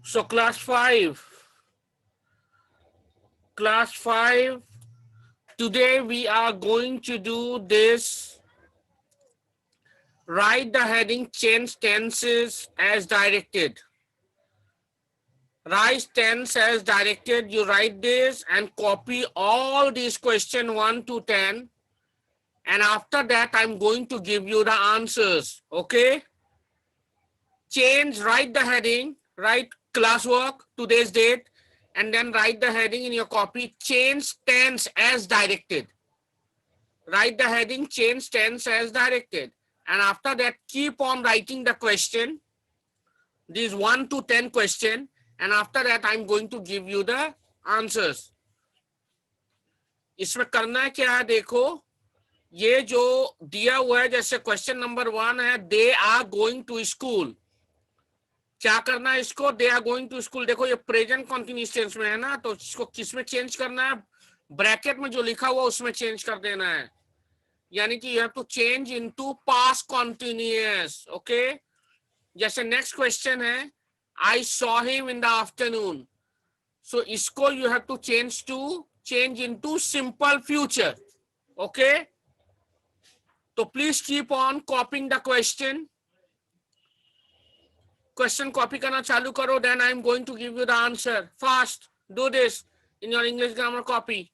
So class 5, today we are going to do this. Write the heading change tenses as directed. Write tense as directed. You write this and copy all these question 1 to 10. And after that, I'm going to give you the answers. Okay? Change, write the heading, write classwork, today's date, and then write the heading in your copy, change tense as directed. Write the heading, change tense as directed. And after that, keep on writing the question, these 1 to 10 question. And after that, I'm going to give you the answers. इसमें करना है क्या है, देखो ये जो दिया हुआ है, जैसे क्वेश्चन नंबर 1 है, they are going to school. क्या करना है इसको, they are going to school. देखो ये प्रेजेंट कंटिन्यूअस टेंस में है ना, तो इसको किस में चेंज करना है, ब्रैकेट में जो लिखा हुआ उसमें चेंज कर देना है. यानी कि you have to change into past continuous. Okay, जैसे नेक्स्ट क्वेश्चन है, I saw him in the afternoon. So इसको you have to change into simple future. Okay, तो please keep on copying the question. Question copy करना चालू करो, then I am going to give you the answer. Fast do this in your English grammar copy.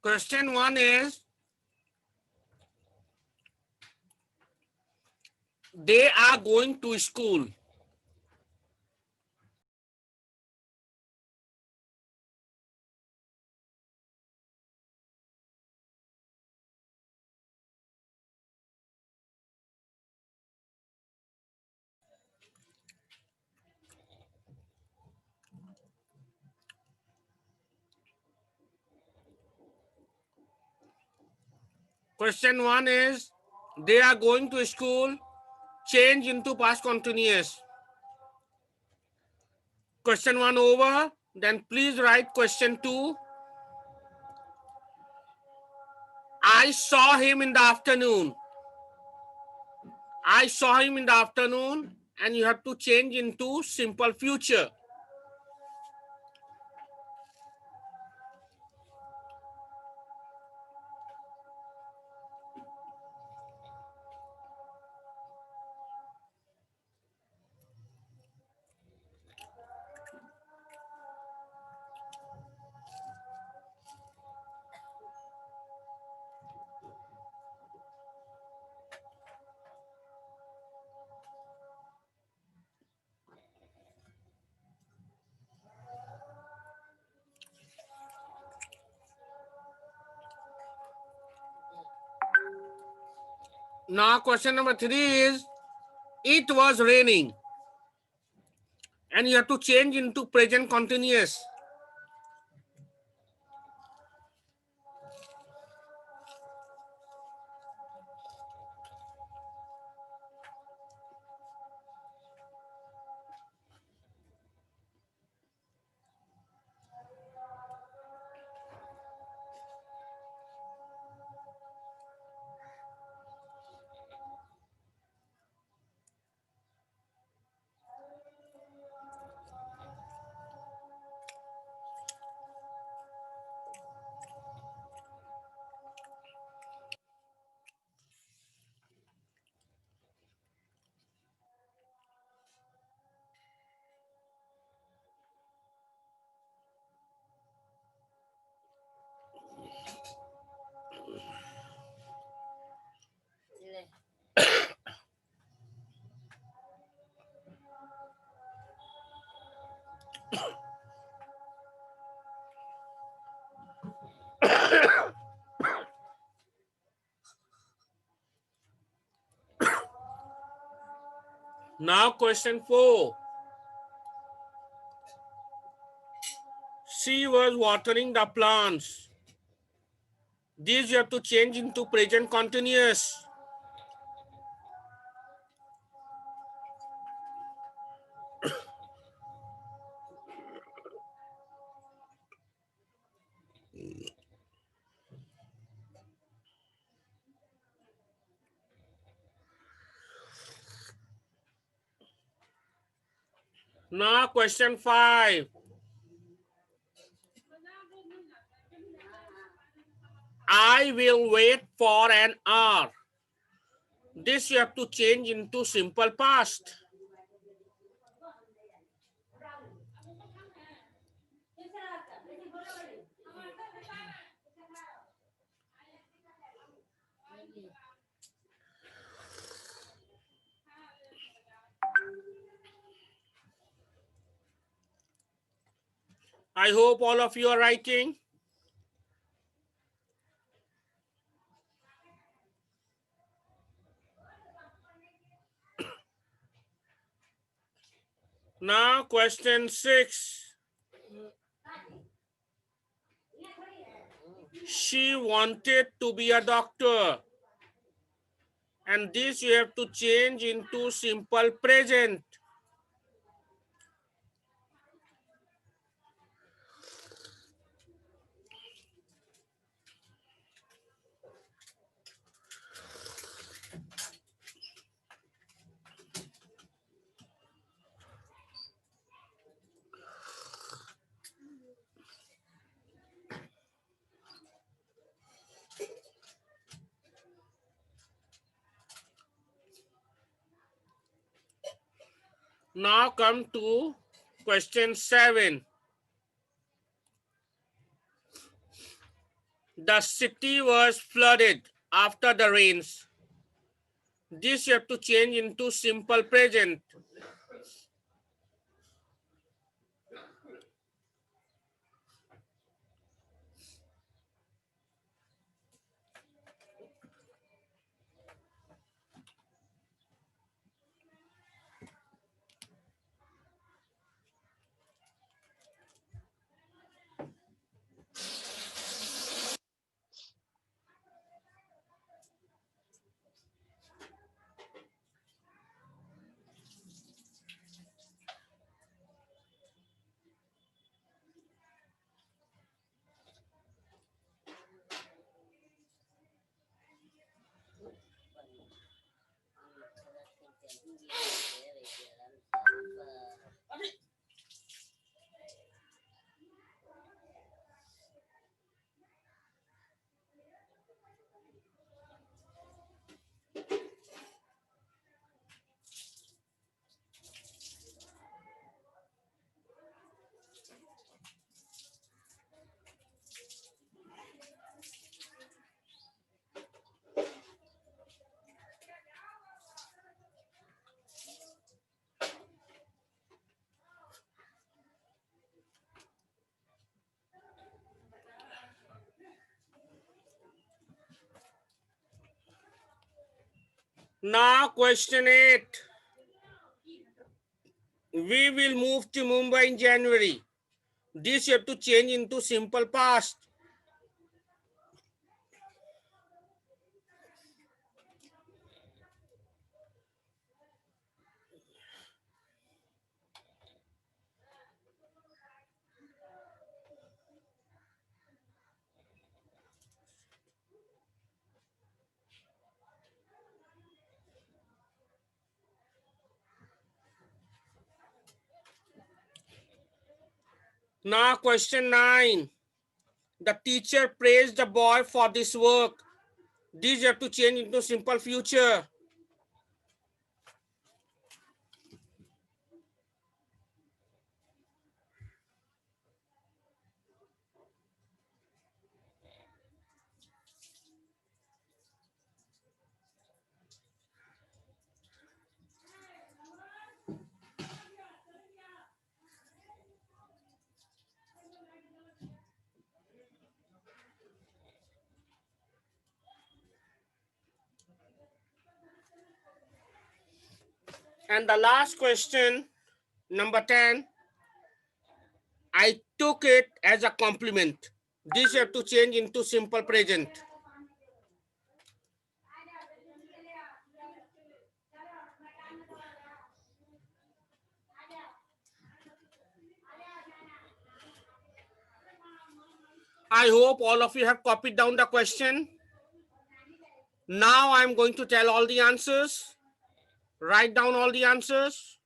Question 1 is, they are going to school. Question 1 is, they are going to school, change into past continuous. Question 1 over, then please write question 2. I saw him in the afternoon. I saw him in the afternoon, and you have to change into simple future. Now question number 3 is, it was raining, and you have to change into present continuous. Now question 4. She was watering the plants. These you have to change into present continuous. Now question 5. I will wait for an hour. This you have to change into simple past. I hope all of you are writing. Now question 6. She wanted to be a doctor. And this you have to change into simple present. Now come to question 7. The city was flooded after the rains. This you have to change into simple present. Now question 8. We will move to Mumbai in January. This you have to change into simple past. Now question 9. The teacher praised the boy for this work. This you have to change into simple future. And the last question, number 10. I took it as a compliment. This you have to change into simple present. I hope all of you have copied down the question. Now I'm going to tell all the answers. Write down all the answers.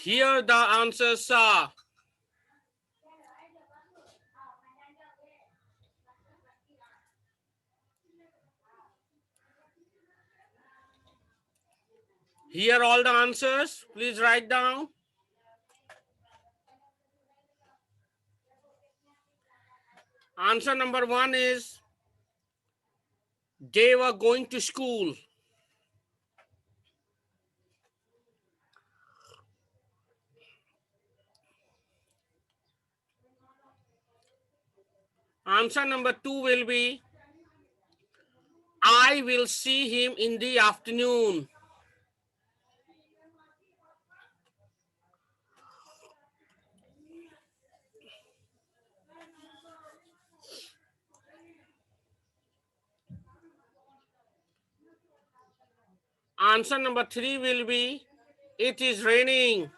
Here the answers are. Here all the answers. Please write down. Answer number 1 is they were going to school. Answer number 2 will be I will see him in the afternoon. Answer number 3 will be it is raining.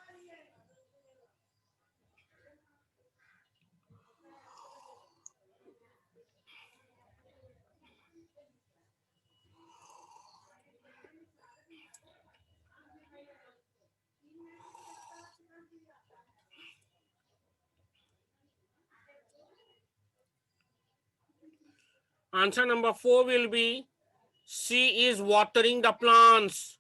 Answer number 4 will be she is watering the plants.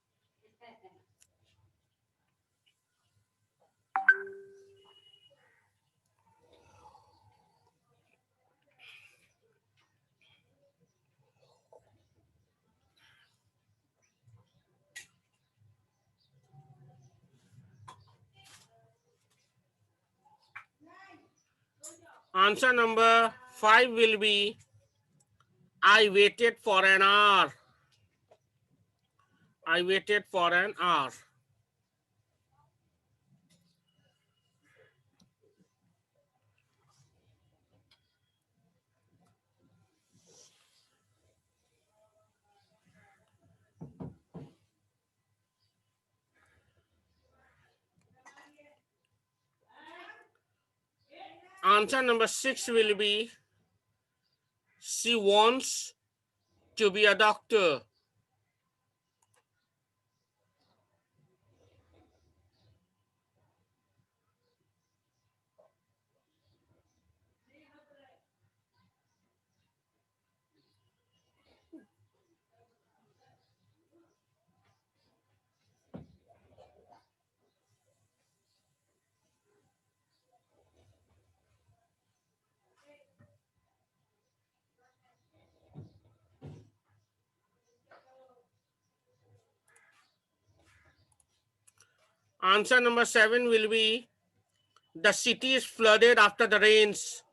Answer number 5 will be I waited for an hour. I waited for an hour. Answer number 6 will be she wants to be a doctor. Answer number 7 will be the city is flooded after the rains.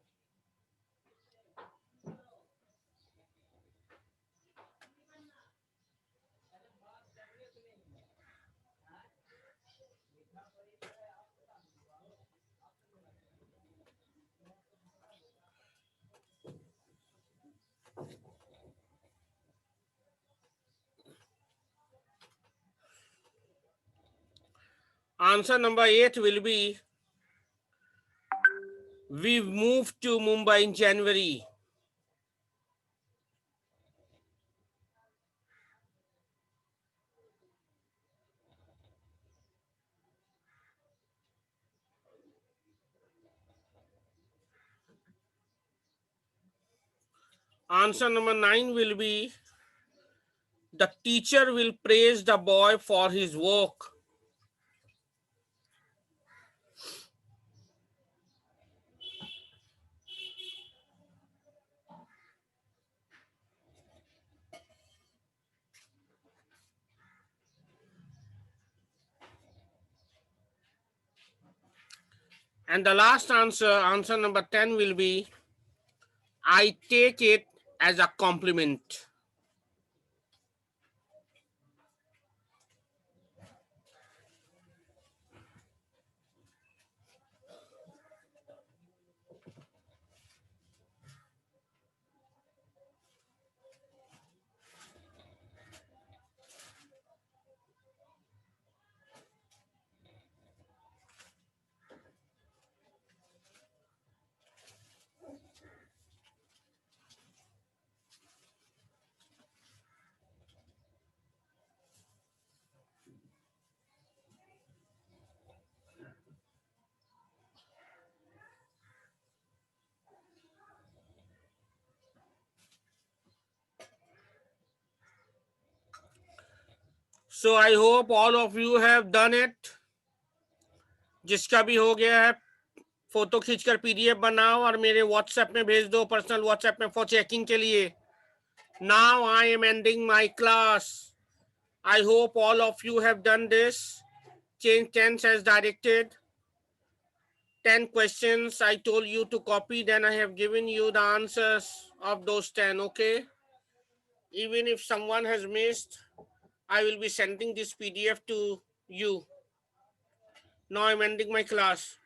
Answer number 8 will be we moved to Mumbai in January. Answer number 9 will be the teacher will praise the boy for his work. And the last answer, answer number 10 will be I take it as a compliment. So I hope all of you have done it. जिसका भी हो गया है photo खींचकर PDF बनाओ और मेरे WhatsApp में भेज दो, पर्सनल व्हाट्सएप में फॉर चेकिंग के लिए. Now I am ending my class. I hope all of you have done this. Change tense as directed. 10 questions I told you to copy, then I have given you the answers of those 10, okay? Even if someone has missed, I will be sending this PDF to you. Now I'm ending my class.